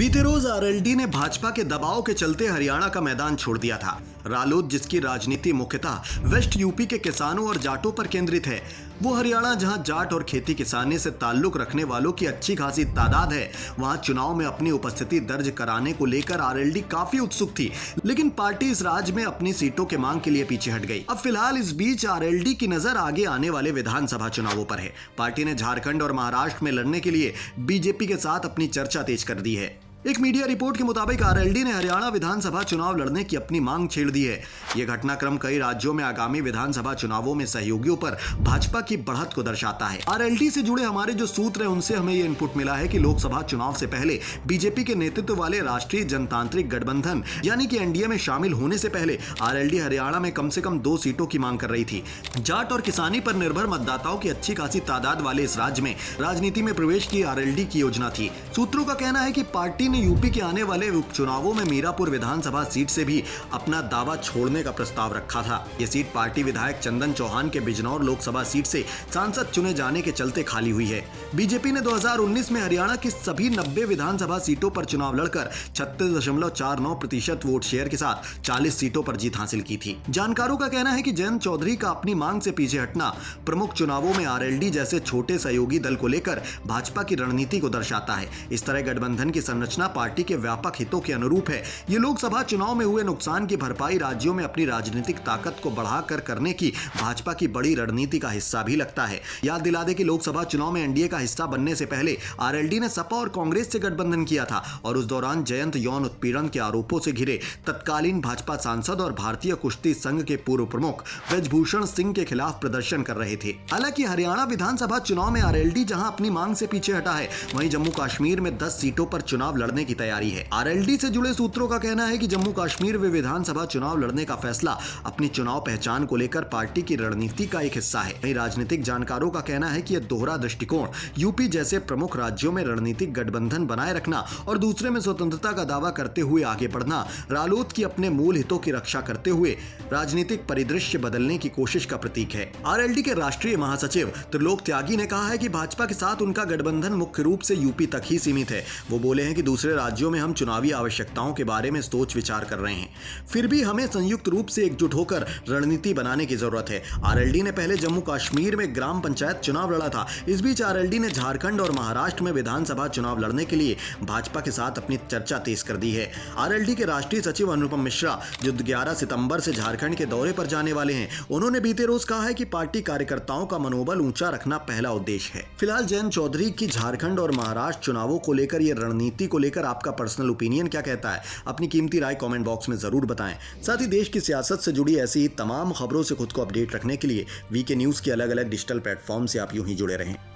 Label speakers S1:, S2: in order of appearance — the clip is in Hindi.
S1: बीते रोज आरएलडी ने भाजपा के दबाव के चलते हरियाणा का मैदान छोड़ दिया था। रालोद, जिसकी राजनीति मुख्यतः वेस्ट यूपी के किसानों और जाटों पर केंद्रित है, वो हरियाणा जहां जाट और खेती किसानी से ताल्लुक रखने वालों की अच्छी खासी तादाद है, वहां चुनाव में अपनी उपस्थिति दर्ज कराने को लेकर आरएलडी काफी उत्सुक थी, लेकिन पार्टी इस राज्य में अपनी सीटों के मांग के लिए पीछे हट गई। अब फिलहाल इस बीच आरएलडी की नजर आगे आने वाले विधानसभा चुनावों पर है। पार्टी ने झारखंड और महाराष्ट्र में लड़ने के लिए बीजेपी के साथ अपनी चर्चा तेज कर दी है। एक मीडिया रिपोर्ट के मुताबिक आरएलडी ने हरियाणा विधानसभा चुनाव लड़ने की अपनी मांग छेड़ दी है। यह घटनाक्रम कई राज्यों में आगामी विधानसभा चुनावों में सहयोगियों पर भाजपा की बढ़त को दर्शाता है। आरएलडी से जुड़े हमारे जो सूत्र हैं, उनसे हमें यह इनपुट मिला है कि लोकसभा चुनाव से पहले बीजेपी के नेतृत्व वाले राष्ट्रीय जनतांत्रिक गठबंधन यानी कि एनडीए में शामिल होने से पहले आरएलडी हरियाणा में कम से कम 2 सीटों की मांग कर रही थी। जाट और किसानी पर निर्भर मतदाताओं की अच्छी खासी तादाद वाले इस राज्य में राजनीति में प्रवेश की आरएलडी की योजना थी। सूत्रों का कहना है कि पार्टी ने यूपी के आने वाले उपचुनावों में मीरापुर विधानसभा सीट से भी अपना दावा छोड़ने का प्रस्ताव रखा था। यह सीट पार्टी विधायक चंदन चौहान के बिजनौर लोकसभा सीट से सांसद चुने जाने के चलते खाली हुई है। बीजेपी ने 2019 में हरियाणा की सभी 90 विधानसभा सीटों पर चुनाव लड़कर 36.49% वोट शेयर के साथ 40 सीटों पर जीत हासिल की थी। जानकारों का कहना है कि जयंत चौधरी का अपनी मांग से पीछे हटना प्रमुख चुनावों में आरएलडी जैसे छोटे सहयोगी दल को लेकर भाजपा की रणनीति को दर्शाता है। इस तरह गठबंधन की संरचना पार्टी के व्यापक हितों के अनुरूप है। ये लोकसभा चुनाव में हुए नुकसान की भरपाई राज्यों में अपनी राजनीतिक ताकत को बढ़ाकर करने की भाजपा की बड़ी रणनीति का हिस्सा भी लगता है। याद दिला दें कि लोकसभा चुनाव में एनडीए का हिस्सा बनने से पहले आरएलडी ने सपा और कांग्रेस से गठबंधन किया था और उस दौरान जयंत यौन उत्पीड़न के आरोपों से घिरे तत्कालीन भाजपा सांसद और भारतीय कुश्ती संघ के पूर्व प्रमुख ब्रजभूषण सिंह के खिलाफ प्रदर्शन कर रहे थे। हालांकि हरियाणा विधानसभा चुनाव में आरएलडी जहां अपनी मांग से पीछे हटा है, वहीं जम्मू कश्मीर में 10 सीटों पर चुनाव लड़ने की तैयारी है। आरएलडी से जुड़े सूत्रों का कहना है कि जम्मू कश्मीर में विधानसभा चुनाव लड़ने का फैसला अपनी चुनाव पहचान को लेकर पार्टी की रणनीति का एक हिस्सा है। वहीं राजनीतिक जानकारों का कहना है कि यह दोहरा दृष्टिकोण यूपी जैसे प्रमुख राज्यों में रणनीतिक गठबंधन बनाए रखना और दूसरे में स्वतंत्रता का दावा करते हुए आगे बढ़ना, रालोद की अपने मूल हितों की रक्षा करते हुए राजनीतिक परिदृश्य बदलने की कोशिश का प्रतीक है। आरएलडी के राष्ट्रीय महासचिव त्रिलोक त्यागी ने कहा है कि भाजपा के साथ उनका गठबंधन मुख्य रूप से यूपी तक ही सीमित है। वो बोले हैं कि दूसरे राज्यों में हम चुनावी आवश्यकताओं के बारे में सोच विचार कर रहे हैं, फिर भी हमें संयुक्त रूप से एकजुट होकर रणनीति बनाने की जरूरत है। आरएलडी ने पहले जम्मू कश्मीर में ग्राम पंचायत चुनाव लड़ा था। इस बीच आरएलडी ने झारखंड और महाराष्ट्र में विधानसभा चुनाव लड़ने के लिए भाजपा के साथ अपनी चर्चा तेज कर दी है। आरएलडी के राष्ट्रीय सचिव अनुपम मिश्रा जो 11 सितंबर से झारखंड के दौरे पर जाने वाले हैं, उन्होंने बीते रोज कहा है कि पार्टी कार्यकर्ताओं का मनोबल ऊंचा रखना पहला उद्देश्य है। फिलहाल जयंत चौधरी की झारखंड और महाराष्ट्र चुनावों को लेकर यह रणनीति को लेकर आपका पर्सनल ओपिनियन क्या कहता है? अपनी कीमती राय कमेंट बॉक्स में जरूर बताएं। साथ ही देश की सियासत से जुड़ी ऐसी ही तमाम खबरों से खुद को अपडेट रखने के लिए वीके न्यूज के अलग अलग डिजिटल प्लेटफॉर्म से आप यूं ही जुड़े रहें।